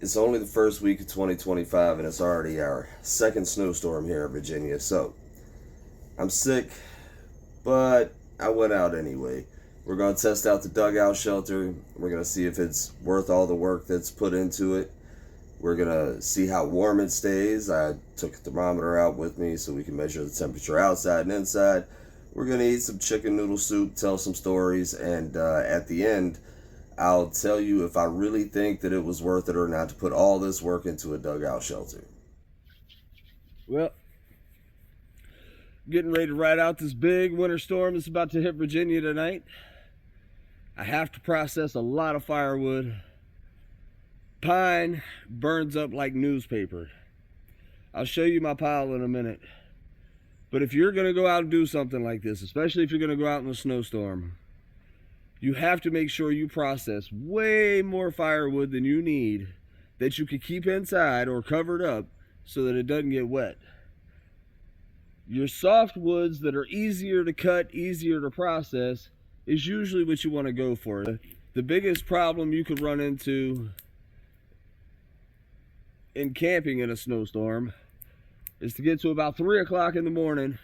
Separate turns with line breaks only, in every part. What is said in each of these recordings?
It's only the first week of 2025 and it's already our second snowstorm here in Virginia. So I'm sick, but I went out anyway. We're going to test out the Dugout Shelter. We're going to see if it's worth all the work that's put into it. We're going to see how warm it stays. I took a thermometer out with me so we can measure the temperature outside and inside. We're going to eat some chicken noodle soup, tell some stories, and at the end, I'll tell you if I really think that it was worth it or not to put all this work into a dugout shelter.
Well, getting ready to ride out this big winter storm that's about to hit Virginia tonight. I have to process a lot of firewood. Pine burns up like newspaper. I'll show you my pile in a minute. But if you're going to go out and do something like this, especially if you're going to go out in a snowstorm, you have to make sure you process way more firewood than you need that you can keep inside or covered up so that it doesn't get wet. Your soft woods that are easier to cut, easier to process is usually what you want to go for. The biggest problem you could run into in camping in a snowstorm is to get to about 3 o'clock in the morning,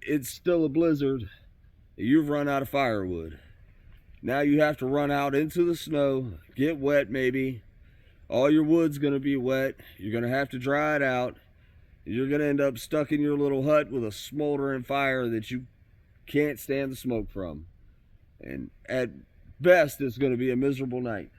it's still a blizzard, you've run out of firewood. Now you have to run out into the snow, get wet maybe. All your wood's gonna be wet. You're gonna have to dry it out. You're gonna end up stuck in your little hut with a smoldering fire that you can't stand the smoke from. And at best, it's gonna be a miserable night.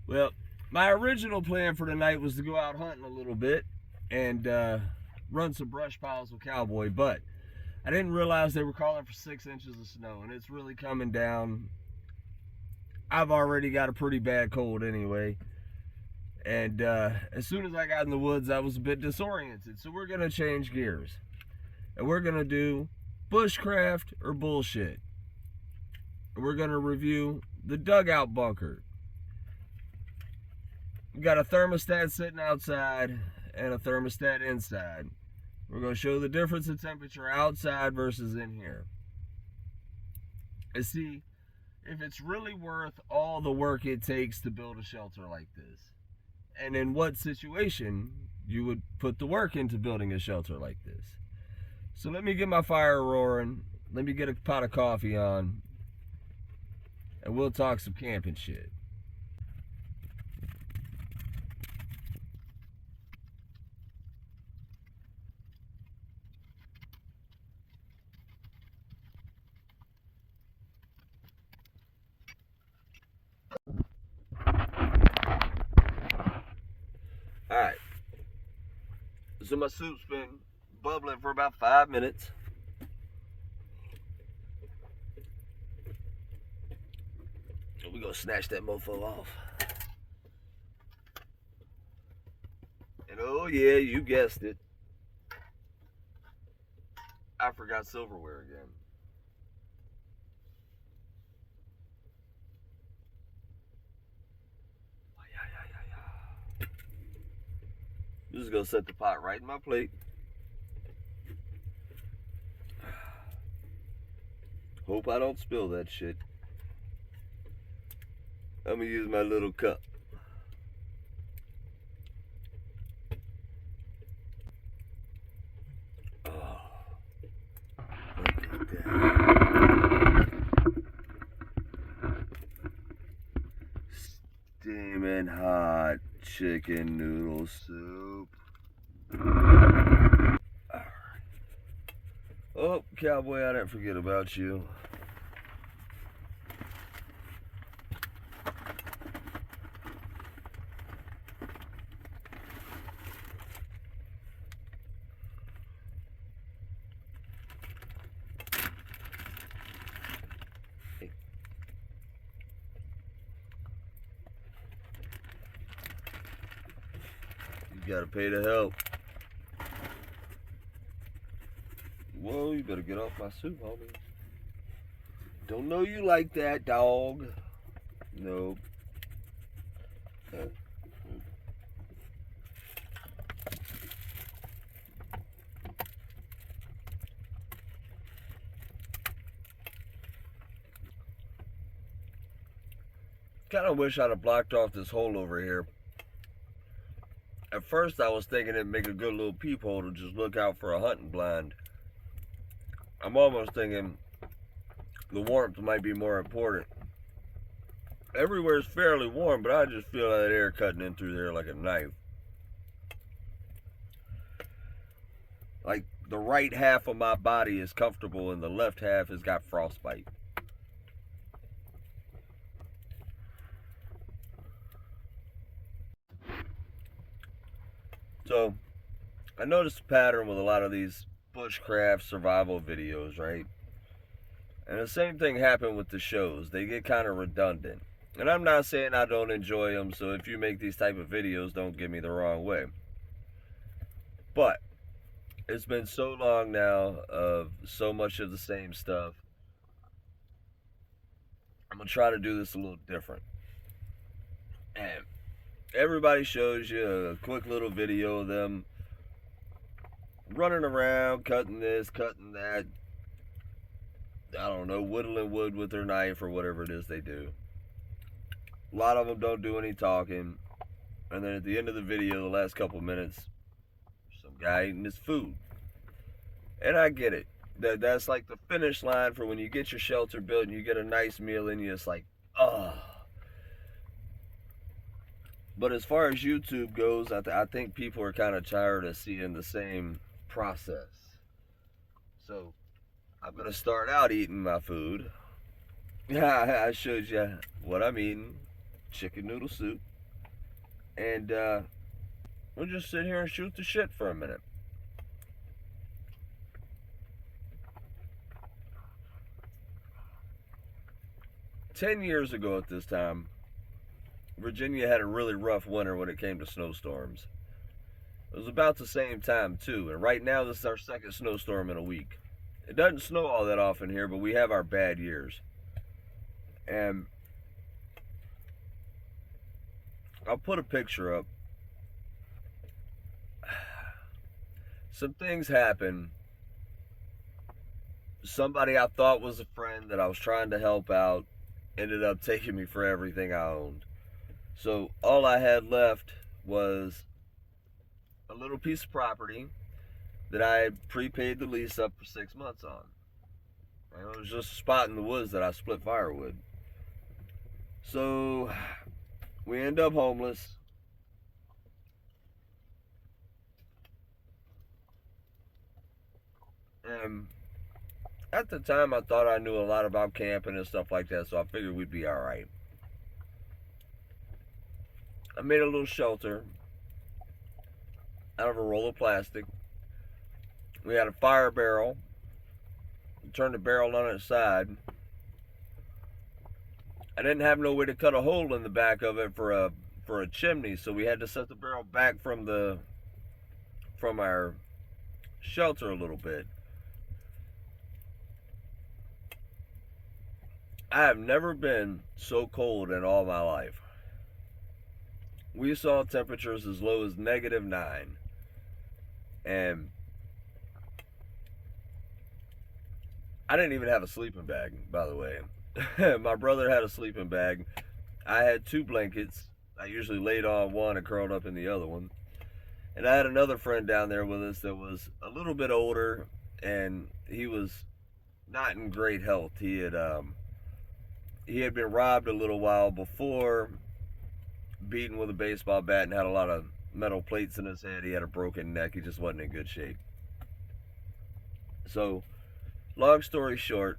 Well, my original plan for tonight was to go out hunting a little bit and run some brush piles with Cowboy, but I didn't realize they were calling for 6 inches of snow, and it's really coming down. I've already got a pretty bad cold anyway, and as soon as I got in the woods, I was a bit disoriented. So we're gonna change gears, and we're gonna do bushcraft or bullshit. We're gonna review the dugout bunker. We got a thermostat sitting outside and a thermostat inside. We're going to show the difference in temperature outside versus in here, and see if it's really worth all the work it takes to build a shelter like this, and in what situation you would put the work into building a shelter like this. So let me get my fire roaring, let me get a pot of coffee on, and we'll talk some camping shit. Alright, so my soup's been bubbling for about 5 minutes. We're gonna snatch that mofo off. And oh yeah, you guessed it, I forgot silverware again. I'm just gonna set the pot right in my plate. Hope I don't spill that shit. I'm gonna use my little cup. Oh, look at that. Steaming hot chicken noodle soup. Alright. Oh, Cowboy, I didn't forget about you. You gotta pay to help. Whoa, you better get off my soup, homie. Don't know you like that, dog. Nope. Kind of wish I'd have blocked off this hole over here. At first I was thinking it'd make a good little peephole to just look out for a hunting blind. I'm almost thinking the warmth might be more important. Everywhere's fairly warm, but I just feel that air cutting in through there like a knife. Like the right half of my body is comfortable and the left half has got frostbite. So, I noticed a pattern with a lot of these bushcraft survival videos, right? And the same thing happened with the shows. They get kind of redundant. And I'm not saying I don't enjoy them, so if you make these type of videos, don't get me the wrong way. But, it's been so long now of so much of the same stuff. I'm going to try to do this a little different. And everybody shows you a quick little video of them running around, cutting this, cutting that. I don't know, whittling wood with their knife or whatever it is they do. A lot of them don't do any talking. And then at the end of the video, the last couple minutes, some guy eating his food. And I get it. That's like the finish line for when you get your shelter built and you get a nice meal and you're just like, oh. But as far as YouTube goes, I think people are kind of tired of seeing the same process. So I'm going to start out eating my food. I showed you what I'm eating. Chicken noodle soup. And we'll just sit here and shoot the shit for a minute. Ten years ago at this time, Virginia had a really rough winter when it came to snowstorms. It was about the same time too, and right now this is our second snowstorm in a week. It doesn't snow all that often here, but we have our bad years. And I'll put a picture up. Some things happened. Somebody I thought was a friend that I was trying to help out ended up taking me for everything I owned. So all I had left was a little piece of property that I had prepaid the lease up for 6 months on. And it was just a spot in the woods that I split firewood. So we end up homeless. And at the time I thought I knew a lot about camping and stuff like that, so I figured we'd be alright. I made a little shelter out of a roll of plastic. We had a fire barrel. We turned the barrel on its side. I didn't have no way to cut a hole in the back of it for a chimney, so we had to set the barrel back from our shelter a little bit. I have never been so cold in all my life. We saw temperatures as low as -9. And I didn't even have a sleeping bag, by the way. My brother had a sleeping bag. I had 2 blankets. I usually laid on one and curled up in the other one. And I had another friend down there with us that was a little bit older, and he was not in great health. He had been robbed a little while before, beaten with a baseball bat, and had a lot of metal plates in his head. He had a broken neck. He just wasn't in good shape. So, long story short,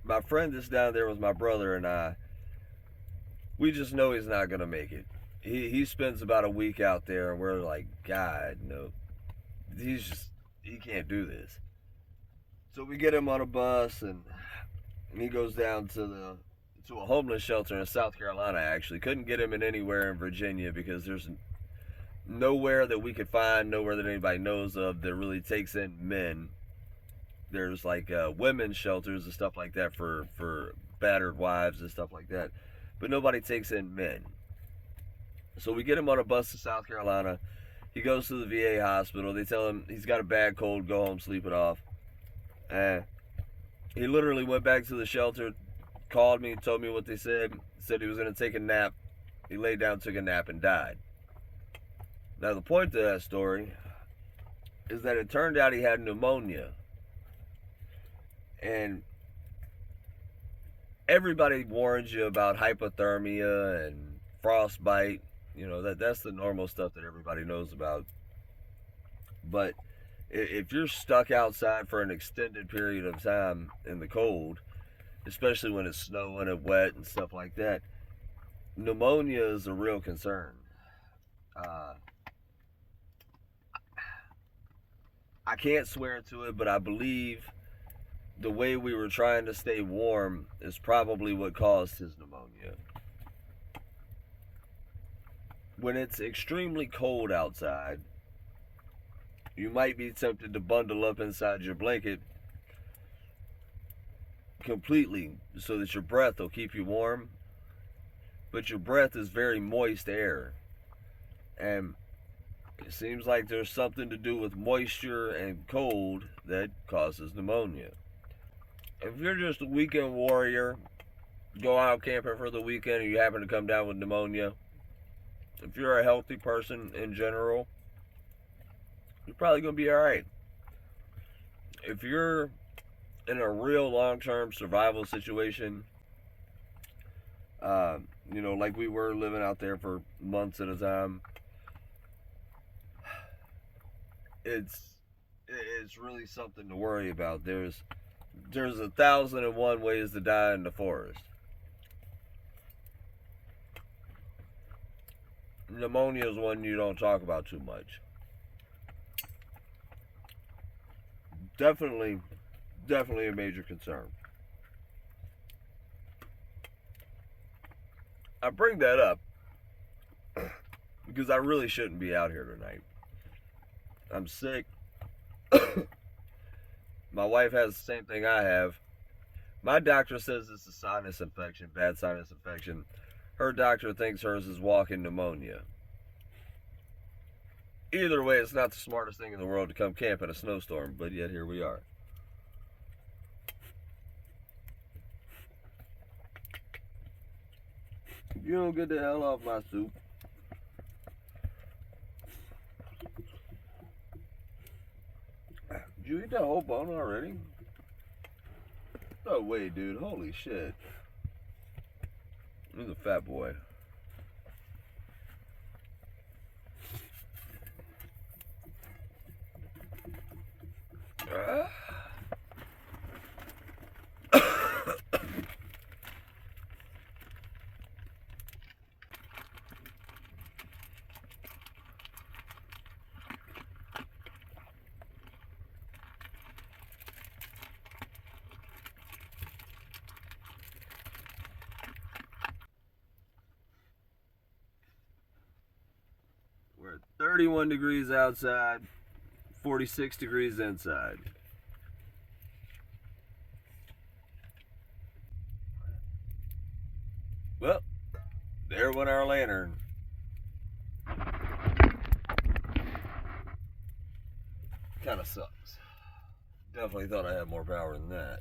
my friend that's down there was my brother and I. We just know he's not going to make it. He spends about a week out there, and we're like, God, no. He can't do this. So we get him on a bus, and he goes down to to a homeless shelter in South Carolina, actually. Couldn't get him in anywhere in Virginia because there's nowhere that we could find, nowhere that anybody knows of that really takes in men. There's like women's shelters and stuff like that for battered wives and stuff like that, but nobody takes in men. So we get him on a bus to South Carolina. He goes to the VA hospital. They tell him he's got a bad cold, go home, sleep it off. And he literally went back to the shelter, called me, told me what they said he was going to take a nap. He laid down, took a nap, and died. Now the point to that story is that it turned out he had pneumonia. And everybody warns you about hypothermia and frostbite. You know, that's the normal stuff that everybody knows about. But if you're stuck outside for an extended period of time in the cold, especially when it's snowing and wet and stuff like that, pneumonia is a real concern. I can't swear to it, but I believe the way we were trying to stay warm is probably what caused his pneumonia. When it's extremely cold outside, you might be tempted to bundle up inside your blanket completely so that your breath will keep you warm. But your breath is very moist air. And it seems like there's something to do with moisture and cold that causes pneumonia. If you're just a weekend warrior, go out camping for the weekend and you happen to come down with pneumonia, if you're a healthy person in general, you're probably going to be alright. If you're in a real long-term survival situation, you know, like we were living out there for months at a time, it's really something to worry about. There's 1,001 ways to die in the forest. Pneumonia is one you don't talk about too much. Definitely a major concern. I bring that up because I really shouldn't be out here tonight. I'm sick. My wife has the same thing I have. My doctor says it's a sinus infection, bad sinus infection. Her doctor thinks hers is walking pneumonia. Either way, it's not the smartest thing in the world to come camp in a snowstorm, but yet here we are. You don't get the hell off my soup. Did you eat that whole bone already? No way, dude. Holy shit. He's a fat boy. We're at 31 degrees outside, 46 degrees inside. Well, there went our lantern. Kind of sucks. Definitely thought I had more power than that.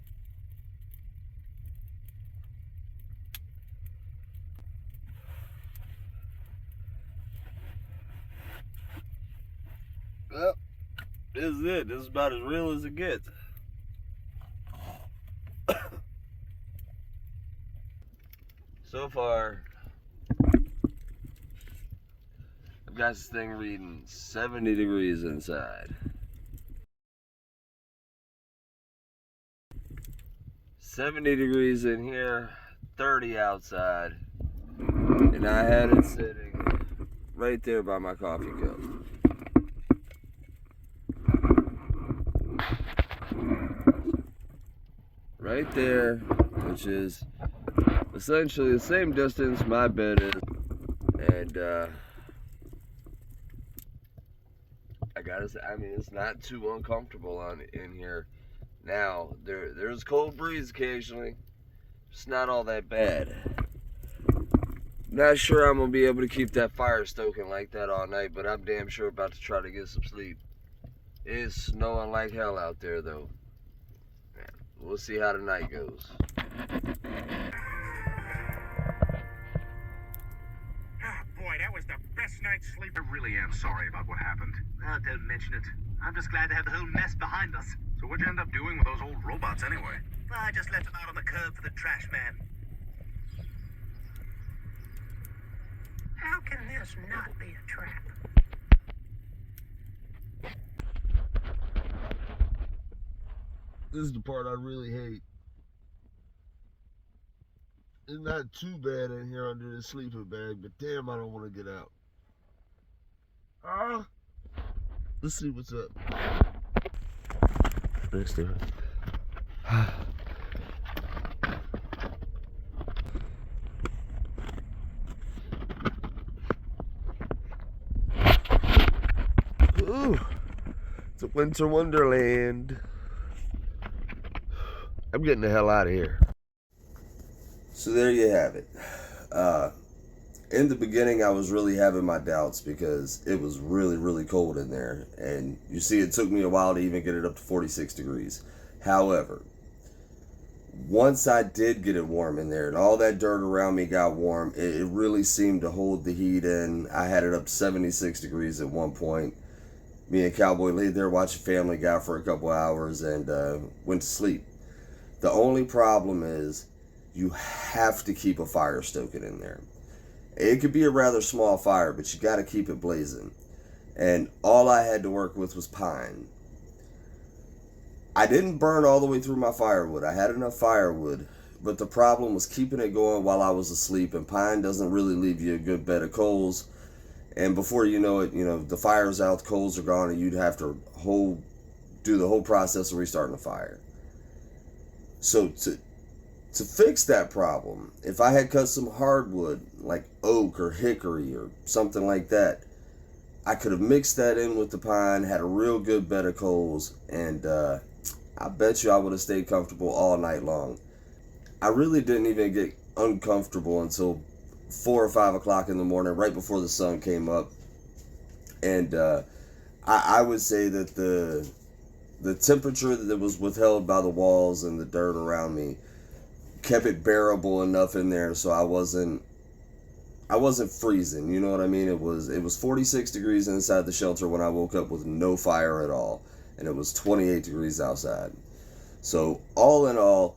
Well, this is it. This is about as real as it gets. So far, I've got this thing reading 70 degrees inside. 70 degrees in here, 30 outside. And I had it sitting right there by my coffee cup. Right there, which is essentially the same distance my bed is, and I gotta say, I mean, it's not too uncomfortable in here. Now there's cold breeze occasionally. It's not all that bad. Not sure I'm gonna be able to keep that fire stoking like that all night, but I'm damn sure about to try to get some sleep. It's snowing like hell out there though. We'll see how the night goes.
Ah, boy, that was the best night's sleep. I really am sorry about what happened. Oh, don't mention it. I'm just glad to have the whole mess behind us. So what'd you end up doing with those old robots anyway? I just left them out on the curb for the trash man.
How can this not be a trap?
This is the part I really hate. It's not too bad in here under the sleeping bag, but damn, I don't want to get out. Let's see what's up. Let's do it. Ooh, it's a winter wonderland. I'm getting the hell out of here. So there you have it. In the beginning, I was really having my doubts because it was really, really cold in there. And you see, it took me a while to even get it up to 46 degrees. However, once I did get it warm in there and all that dirt around me got warm, it really seemed to hold the heat in. I had it up 76 degrees at one point. Me and Cowboy laid there watching Family Guy for a couple hours and went to sleep. The only problem is you have to keep a fire stoking in there. It could be a rather small fire, but you got to keep it blazing. And all I had to work with was pine. I didn't burn all the way through my firewood. I had enough firewood, but the problem was keeping it going while I was asleep, and pine doesn't really leave you a good bed of coals. And before you know it, the fire's out, the coals are gone, and you'd have to do the whole process of restarting the fire. So to fix that problem, if I had cut some hardwood like oak or hickory or something like that, I could have mixed that in with the pine, had a real good bed of coals, and I bet you I would have stayed comfortable all night long. I really didn't even get uncomfortable until 4 or 5 o'clock in the morning, right before the sun came up. And I would say that the temperature that was withheld by the walls and the dirt around me kept it bearable enough in there so I wasn't freezing, you know what I mean? It was 46 degrees inside the shelter when I woke up with no fire at all, and it was 28 degrees outside. So all in all,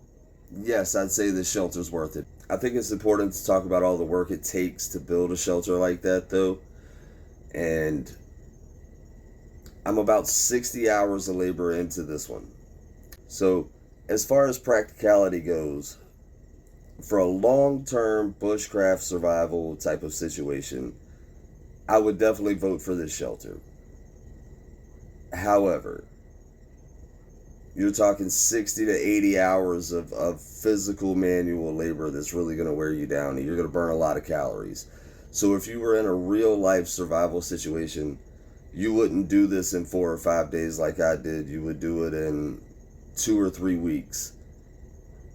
yes, I'd say this shelter's worth it. I think it's important to talk about all the work it takes to build a shelter like that though, and I'm about 60 hours of labor into this one. So as far as practicality goes, for a long-term bushcraft survival type of situation, I would definitely vote for this shelter. However, you're talking 60 to 80 hours of physical manual labor that's really going to wear you down, and you're going to burn a lot of calories. So if you were in a real-life survival situation, you wouldn't do this in 4 or 5 days like I did. You would do it in 2 or 3 weeks.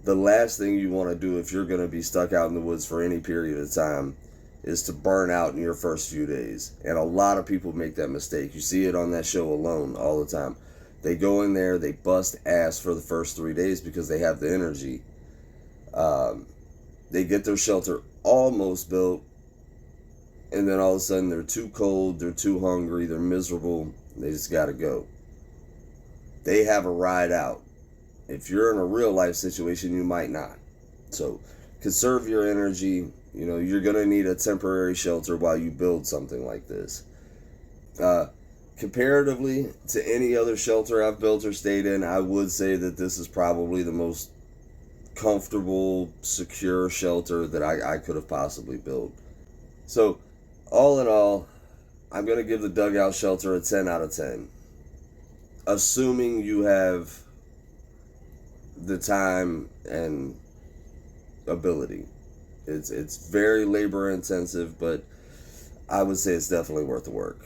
The last thing you want to do if you're going to be stuck out in the woods for any period of time is to burn out in your first few days. And a lot of people make that mistake. You see it on that show Alone all the time. They go in there, they bust ass for the first 3 days because they have the energy. They get their shelter almost built, and then all of a sudden they're too cold, they're too hungry, they're miserable, they just got to go. They have a ride out. If you're in a real life situation, you might not. So conserve your energy. You're going to need a temporary shelter while you build something like this. Comparatively to any other shelter I've built or stayed in, I would say that this is probably the most comfortable, secure shelter that I could have possibly built. So all in all, I'm going to give the Dugout Shelter a 10 out of 10. Assuming you have the time and ability. It's very labor intensive, but I would say it's definitely worth the work.